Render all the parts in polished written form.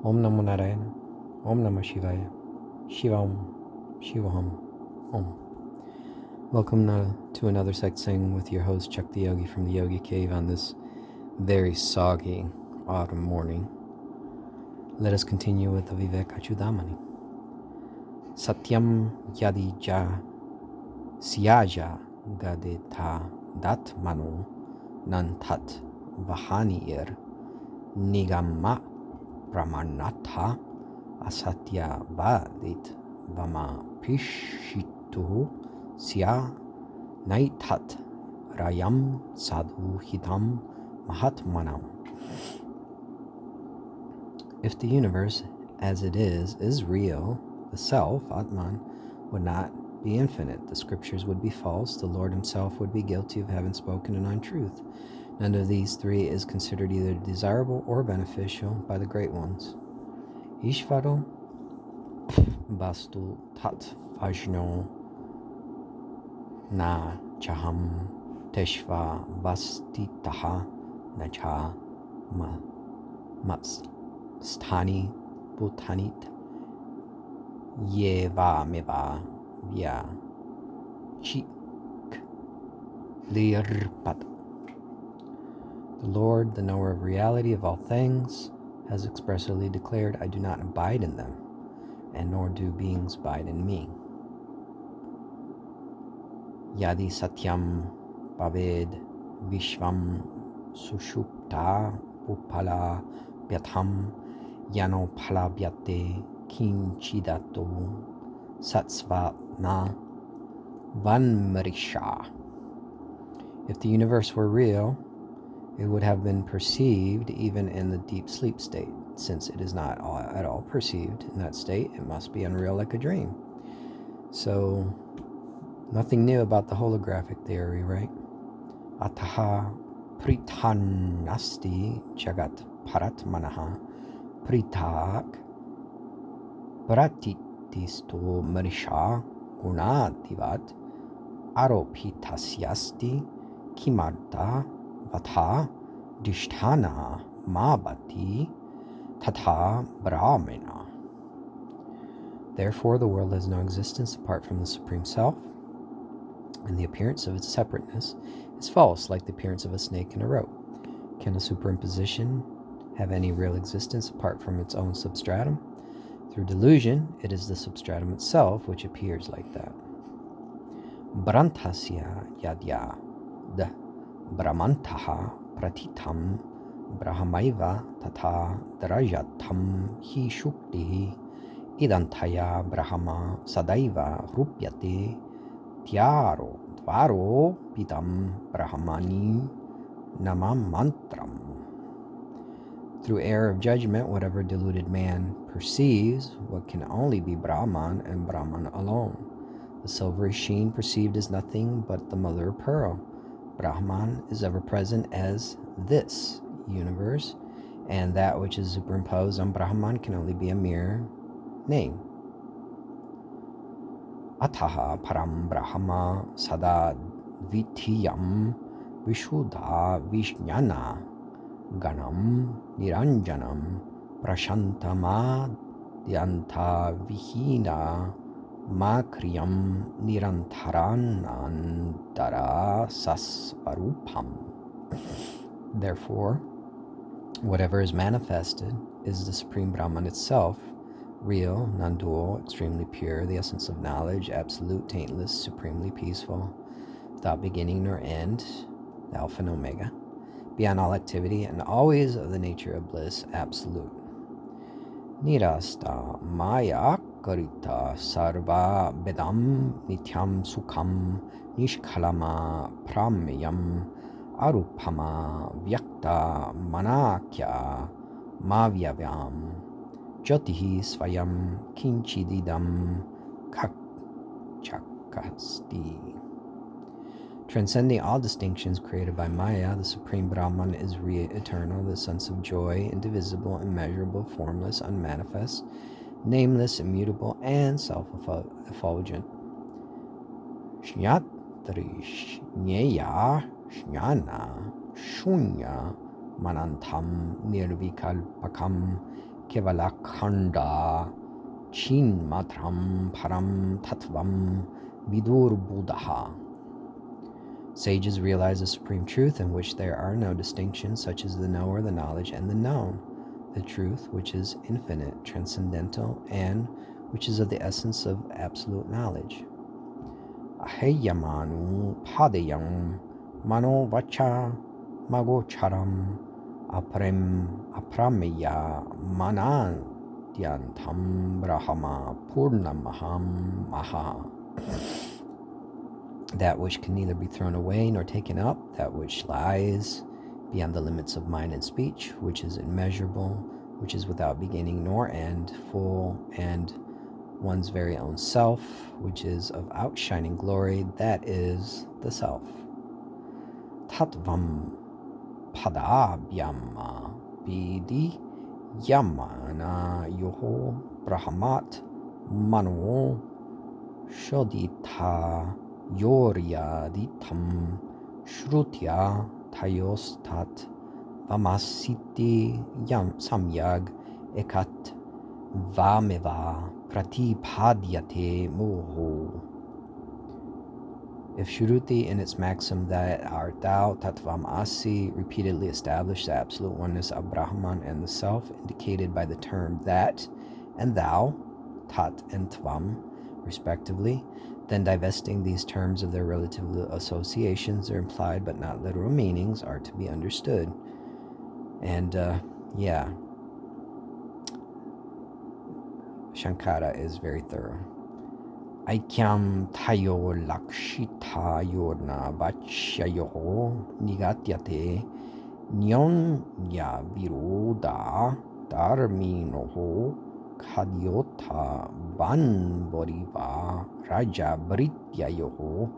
Om Namo Narayana. Om Namah Shivaya. Shivam. Shivaham. Om. Welcome to another Satsang with your host Chuck the Yogi from the Yogi Cave on this very soggy autumn morning. Let us continue with the Vivekachudamani. Satyam Yadija Syaja Gadeta Datmano Nantat Vahanir Nigama Pramanatha Asatya Vadit Vama Pishitu Sya Naitat Rayam Sadhu Hitam Mahatmanam. If the universe as it is real, the self, Atman, would not be infinite. The scriptures would be false. The Lord himself would be guilty of having spoken an untruth. None of these three is considered either desirable or beneficial by the great ones. Ishvaro Bastu Tat Vajno Na Chaham Teshva Vastitaha Nacha Matstani Bhutanit Yeva Meva Vya Chik Lirpat. The Lord, the knower of reality of all things, has expressly declared, I do not abide in them, and nor do beings abide in me. Yadi Satyam Bhaved Vishvam Sushupta Upala Byatham Yano Pala Byate Kinchidato Satsvatna Vanmarisha. If the universe were real, it would have been perceived even in the deep sleep state. Since it is not at all perceived in that state, it must be unreal like a dream. So, nothing new about the holographic theory, right? Ataha prithanasti jagat paratmanaha pritak pratitisto marisha gunadivat aropitasyasti kimarta Vatha Dishtana Mabati Tata Brahmana. Therefore, the world has no existence apart from the Supreme Self, and the appearance of its separateness is false, like the appearance of a snake in a rope. Can a superimposition have any real existence apart from its own substratum? Through delusion, it is the substratum itself which appears like that. Brantasya Yadya the Brahmantaha Pratitam Brahmaiva Tata Drajatam Hi Shukti Idantaya Brahma Sadaiva Rupyate Tyaro Dvaro Pitam Brahmani Namam Mantram. Through error of judgment, whatever deluded man perceives what can only be Brahman and Brahman alone. The silvery sheen perceived is nothing but the mother of pearl. Brahman is ever present as this universe, and that which is superimposed on Brahman can only be a mere name. Ataha param brahma sada vitiyam vishuddha vishnyana ganam niranjanam prashantama dyanta vihina Makriyam Nirantaranandara Sasvarupam. Therefore, whatever is manifested is the Supreme Brahman itself, real, non-dual, extremely pure, the essence of knowledge, absolute, taintless, supremely peaceful, without beginning nor end, the Alpha and Omega, beyond all activity, and always of the nature of bliss, absolute. Nirasta Maya Karita Sarva Bedam Nityam Sukham Nishkalama Pramyam Arupama Vyakta Manakya Mavyavyam Jyotihi Svayam Kinchididam Kakchakasti. Transcending all distinctions created by Maya, the Supreme Brahman is eternal, the sense of joy, indivisible, immeasurable, formless, unmanifest, nameless, immutable, and self-effulgent. Shnyatri Shnyaya Shnyana Shunya Manantam Nirvikalpakam Kevalakhanda Chin Matram Param Tattvam Vidur Buddha. Sages realize the supreme truth in which there are no distinctions, such as the knower, the knowledge, and the known. The truth, which is infinite, transcendental, and which is of the essence of absolute knowledge. Aheyamanu padeyam mano vacha magocharam aprameya manadyantam brahma purnamaham maha. That which can neither be thrown away nor taken up, that which lies beyond the limits of mind and speech, which is immeasurable, which is without beginning nor end, full, and one's very own self, which is of outshining glory, that is the self. Tattvam padabhyama bidi yamana yoho brahmat mano shodita yoryaditam shrutya tayostat vamasiti yam samyag ekat vameva pratipadyate moho. If Shruti in its maxim that art thou, Tattvam Asi, repeatedly established the absolute oneness of Brahman and the self, indicated by the term that and thou, Tat and Tvam, respectively, then divesting these terms of their relative associations, their implied but not literal meanings are to be understood. And Shankara is very thorough. Aikyam tayo lakshita yorna vachayo nigatyate nyonya viroda dharminoho kadyota vanboriva raja brityayoho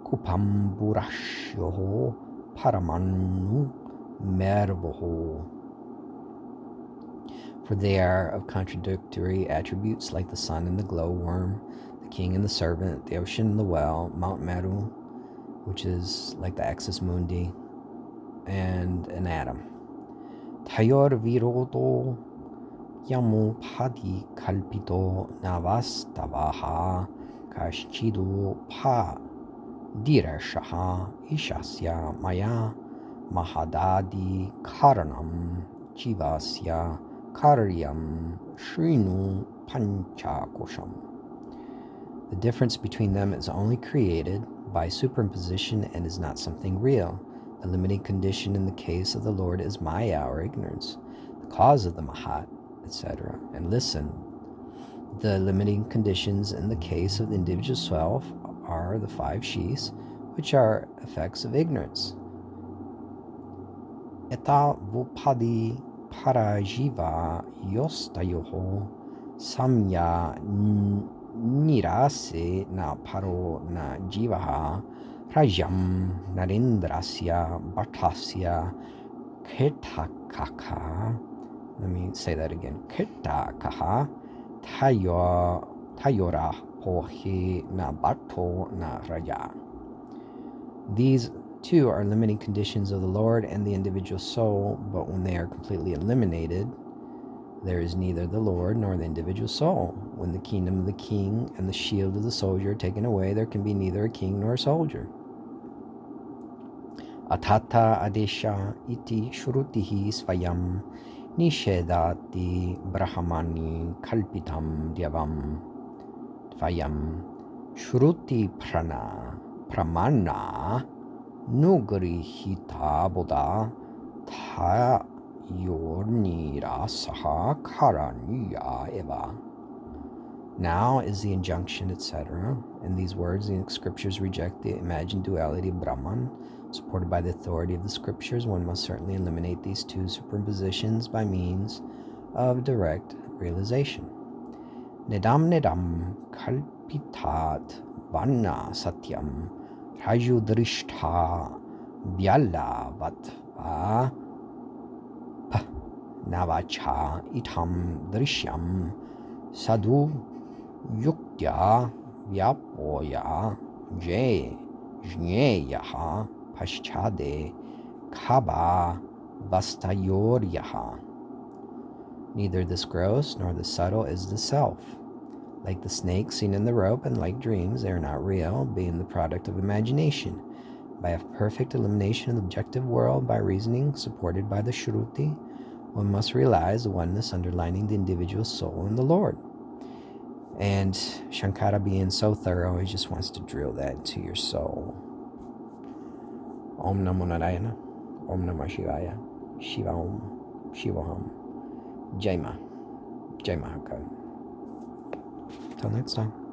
kupamburashyoho paramanu mervoho. For they are of contradictory attributes, like the sun and the glowworm, the king and the servant, the ocean and the well, Mount Meru, which is like the axis mundi, and an atom. Tayor virodo yamu padi kalpito navastavaha kashchidu pa dirashaha ishasya maya mahadadi karanam jivasya karyam shrinu panchakosham. The difference between them is only created by superimposition and is not something real. The limiting condition in the case of the Lord is Maya, or ignorance, the cause of the Mahat, etc. And listen, the limiting conditions in the case of the individual self are the 5 sheaths, which are effects of ignorance. Eta vupadi parajiva yostayoho samya nirase na paro na jivaha rajam narendrasya bhatasya ketakaka. Let me say that again. Ketakaha tayora hohe na bhato na raja. These two are limiting conditions of the Lord and the individual soul, but when they are completely eliminated, there is neither the Lord nor the individual soul. When the kingdom of the king and the shield of the soldier are taken away, there can be neither a king nor a soldier. Atata adesha iti shrutihi svayam nishedati brahmani kalpitam dyavam tvayam shruti pramana nugrihita boda tayornira saha karaniya eva. Now is the injunction, etc. In these words, the scriptures reject the imagined duality of Brahman. Supported by the authority of the scriptures, one must certainly eliminate these 2 superimpositions by means of direct realization. Nedam kalpitat vanna satyam rajudrishtha vyala vatva navacha itam drishyam sadhu yuktya vyapoya jneyaha paschade kaba vastayoryaha. Neither this gross nor the subtle is the self. Like the snake seen in the rope and like dreams, they are not real, being the product of imagination. By a perfect elimination of the objective world by reasoning supported by the Shruti, one must realize the oneness underlining the individual soul and the Lord. And Shankara, being so thorough, he just wants to drill that into your soul. Om Namo Narayana, Om Namah Shivaya, Shiva Om, Shiva Hum, Jai Ma, Jai Mahakal. Till next time.